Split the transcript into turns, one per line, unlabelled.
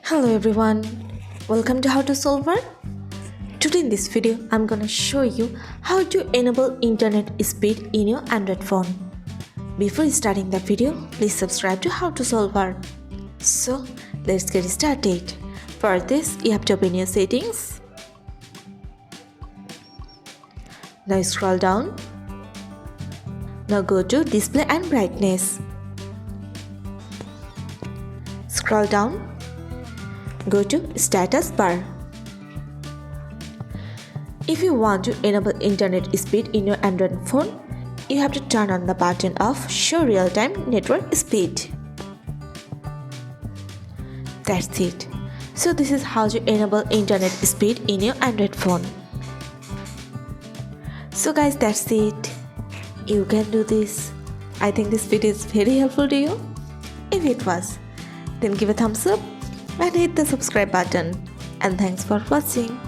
Hello everyone, welcome to How to Solver. Today in this video, I'm gonna show you how to enable internet speed in your Android phone. Before starting the video, please subscribe to How to Solver. So let's get started. For this, you have to open your settings. Now scroll down. Now go to display and brightness. Scroll down. Go to status bar. If you want to enable internet speed in your Android phone, you have to turn on the button of show real-time network speed. That's it. So this is how to enable internet speed in your Android phone. So guys, that's it. You can do this. I think this video is very helpful to you. If it was, then give a thumbs up and hit the subscribe button. And thanks for watching.